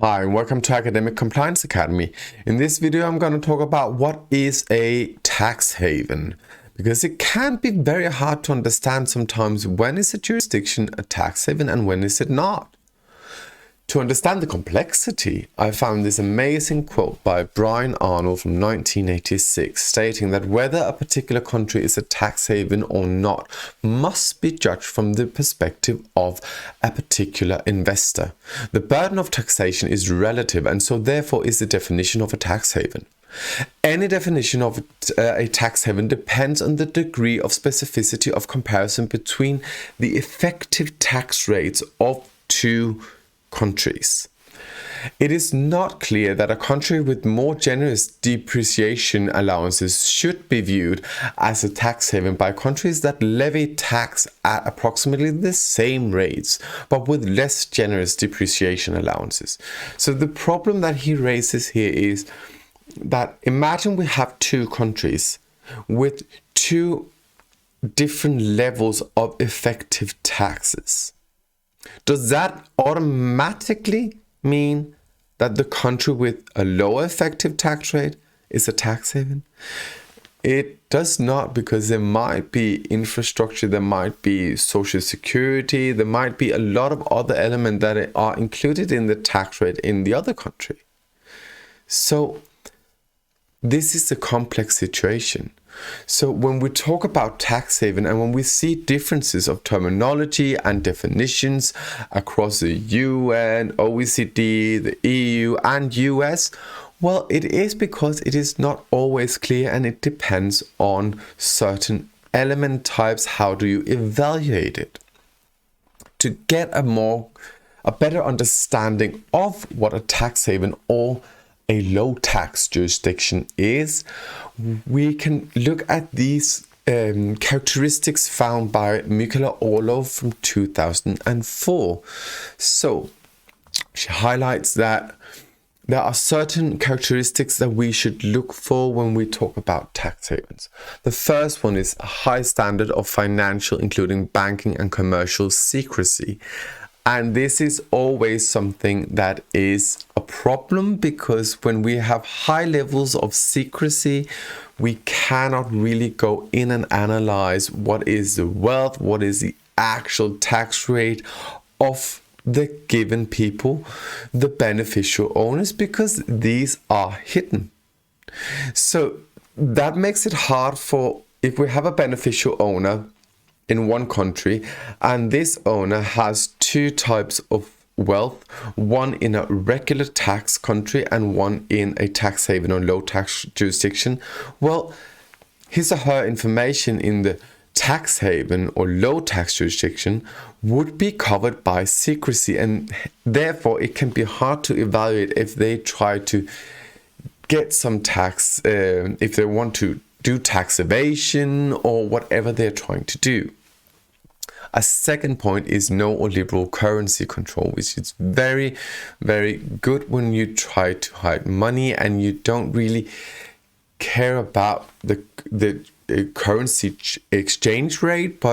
Hi, and welcome to Academic Compliance Academy. In this video, I'm going to talk about what is a tax haven, because it can be very hard to understand sometimes when is a jurisdiction a tax haven and when is it not. To understand the complexity, I found this amazing quote by Brian Arnold from 1986 stating that whether a particular country is a tax haven or not must be judged from the perspective of a particular investor. The burden of taxation is relative, and so therefore is the definition of a tax haven. Any definition of a tax haven depends on the degree of specificity of comparison between the effective tax rates of two countries. It is not clear that a country with more generous depreciation allowances should be viewed as a tax haven by countries that levy tax at approximately the same rates, but with less generous depreciation allowances. So the problem that he raises here is that imagine we have two countries with two different levels of effective taxes. Does that automatically mean that the country with a lower effective tax rate is a tax haven? It does not, because there might be infrastructure, there might be social security, there might be a lot of other elements that are included in the tax rate in the other country. So this is a complex situation. So when we talk about tax haven and when we see differences of terminology and definitions across the UN, OECD, the EU and US, well, it is because it is not always clear and it depends on certain element types. How do you evaluate it? To get a better understanding of what a tax haven or a low tax jurisdiction is, we can look at these characteristics found by Mikaela Orlov from 2004. So she highlights that there are certain characteristics that we should look for when we talk about tax havens. The first one is a high standard of financial, including banking and commercial secrecy. And this is always something that is a problem, because when we have high levels of secrecy, we cannot really go in and analyze what is the wealth, what is the actual tax rate of the given people, the beneficial owners, because these are hidden. So that makes it hard for, if we have a beneficial owner in one country and this owner has two types of wealth, one in a regular tax country and one in a tax haven or low tax jurisdiction, well, his or her information in the tax haven or low tax jurisdiction would be covered by secrecy, and therefore it can be hard to evaluate if they try to get some tax, if they want to do tax evasion or whatever they're trying to do. A second point is no or liberal currency control, which is very, very good when you try to hide money and you don't really care about the currency exchange rate,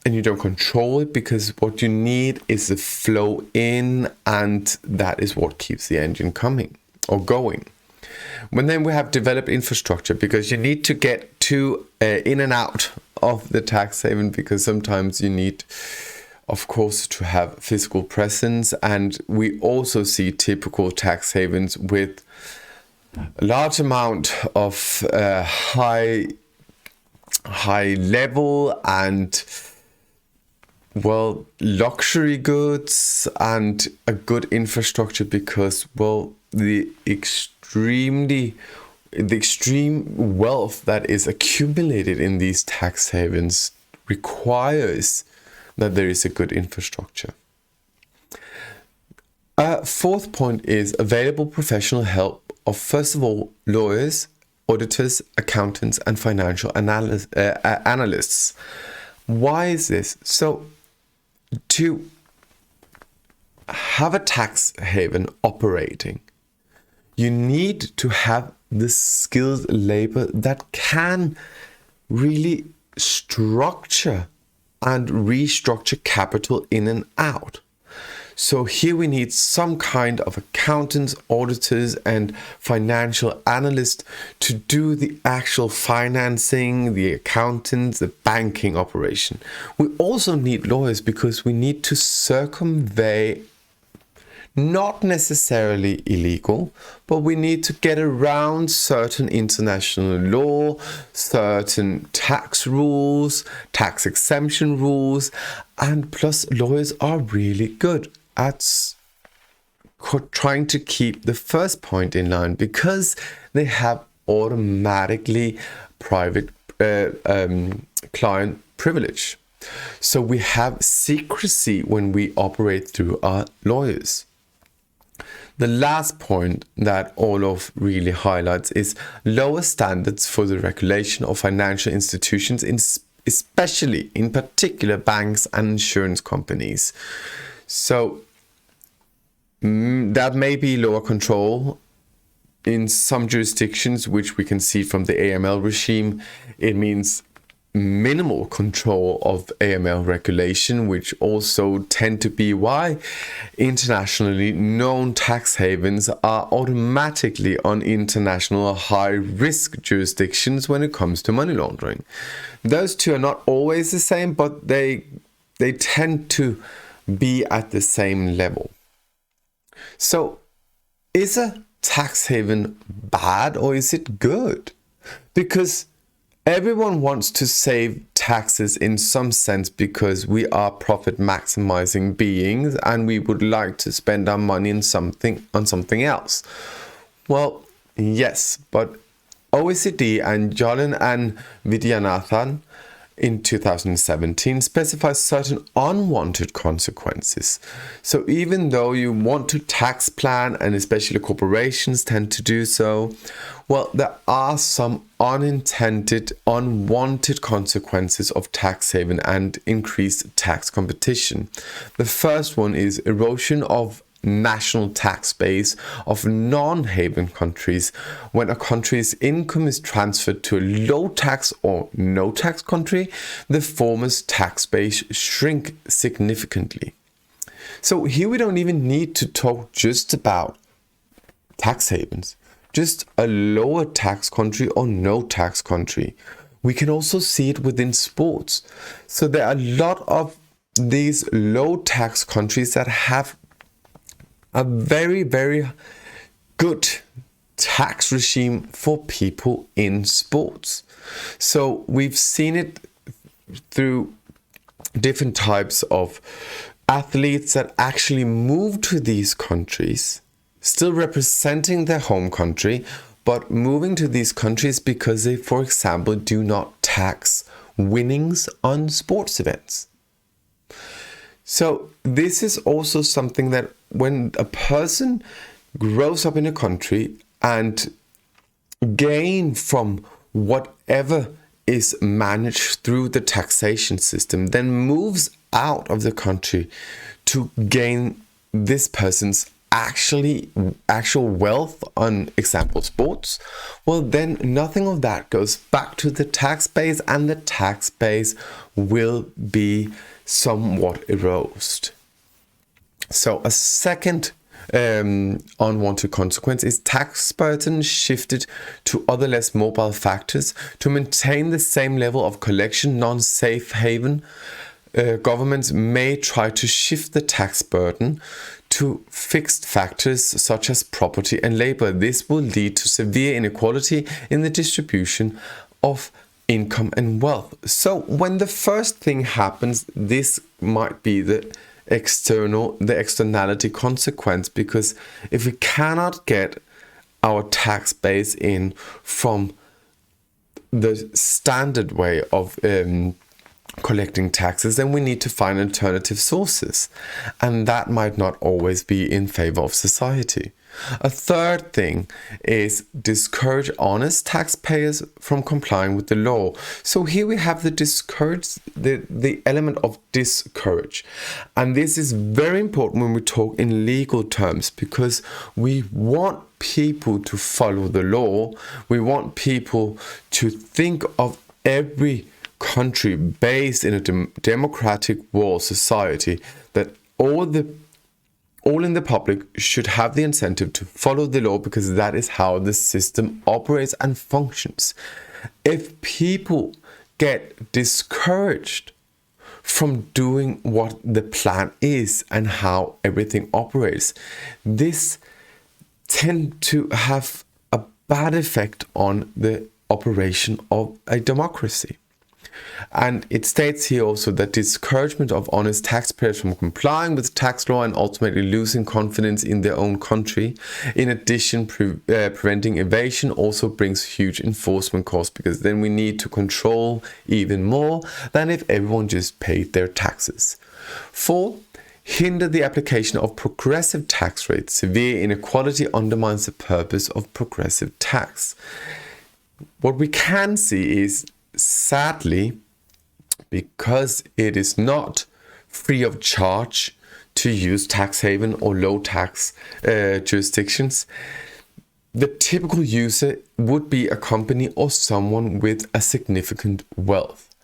and you don't control it, because what you need is the flow in, and that is what keeps the engine coming or going. When then we have developed infrastructure, because you need to get to in and out of the tax haven, because sometimes you need, of course, to have physical presence. And we also see typical tax havens with a large amount of high level and, well, luxury goods and a good infrastructure, because, well, the extreme wealth that is accumulated in these tax havens requires that there is a good infrastructure. Fourth point is available professional help of, first of all, lawyers, auditors, accountants, and financial analysts. Why is this? So, to have a tax haven operating, you need to have the skilled labor that can really structure and restructure capital in and out. So here we need some kind of accountants, auditors, and financial analysts to do the actual financing, the accountants, the banking operation. We also need lawyers because we need to circumvent, not necessarily illegal, but we need to get around certain international law, certain tax rules, tax exemption rules, and plus lawyers are really good at trying to keep the first point in line because they have automatically private client privilege. So we have secrecy when we operate through our lawyers. The last point that Olof really highlights is lower standards for the regulation of financial institutions, especially in particular banks and insurance companies. So that may be lower control in some jurisdictions, which we can see from the AML regime. It means minimal control of AML regulation, which also tend to be why internationally known tax havens are automatically on international high-risk jurisdictions when it comes to money laundering. Those two are not always the same, but they tend to be at the same level. So, is a tax haven bad or is it good? Because everyone wants to save taxes in some sense because we are profit maximizing beings and we would like to spend our money on something else. Well, yes, but OECD and Jolin and Vidyanathan in 2017 specifies certain unwanted consequences. So even though you want to tax plan, and especially corporations tend to do so, well, there are some unintended, unwanted consequences of tax haven and increased tax competition. The first one is erosion of national tax base of non-haven countries. When a country's income is transferred to a low tax or no tax country, the former's tax base shrink significantly. So here we don't even need to talk just about tax havens, just a lower tax country or no tax country. We can also see it within sports. So there are a lot of these low tax countries that have a very, very good tax regime for people in sports. So we've seen it through different types of athletes that actually move to these countries, still representing their home country, but moving to these countries because they, for example, do not tax winnings on sports events. So this is also something that when a person grows up in a country and gain from whatever is managed through the taxation system, then moves out of the country to gain this person's actual wealth on example sports, well then nothing of that goes back to the tax base and the tax base will be somewhat eroded. So a second unwanted consequence is tax burden shifted to other less mobile factors to maintain the same level of collection non-safe haven. Governments may try to shift the tax burden to fixed factors such as property and labor. This will lead to severe inequality in the distribution of income and wealth. So when the first thing happens, this might be the externality consequence, because if we cannot get our tax base in from the standard way of collecting taxes, then we need to find alternative sources, and that might not always be in favor of society. A third thing is discourage honest taxpayers from complying with the law. So here we have the element of discourage. And this is very important when we talk in legal terms, because we want people to follow the law. We want people to think of every country based in a democratic world society, that all the all in the public should have the incentive to follow the law, because that is how the system operates and functions. If people get discouraged from doing what the plan is and how everything operates, this tend to have a bad effect on the operation of a democracy. And it states here also that discouragement of honest taxpayers from complying with tax law and ultimately losing confidence in their own country, in addition preventing evasion, also brings huge enforcement costs, because then we need to control even more than if everyone just paid their taxes. 4. Hinder the application of progressive tax rates. Severe inequality undermines the purpose of progressive tax. What we can see is, sadly, because it is not free of charge to use tax haven or low tax jurisdictions, the typical user would be a company or someone with a significant wealth.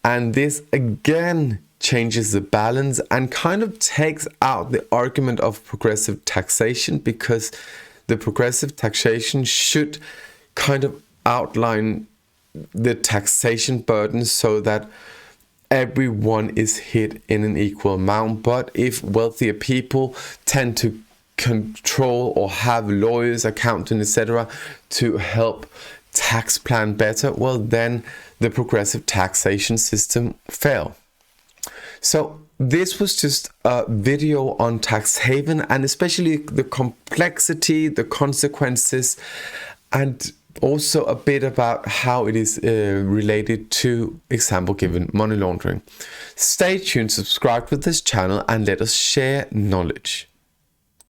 And this again changes the balance and kind of takes out the argument of progressive taxation, because the progressive taxation should kind of outline the taxation burden so that everyone is hit in an equal amount. But if wealthier people tend to control or have lawyers, accountants, etc. to help tax plan better, well, then the progressive taxation system fail. So this was just a video on tax haven, and especially the complexity, the consequences, and also a bit about how it is related to, example given, money laundering. Stay tuned, subscribe to this channel, and let us share knowledge.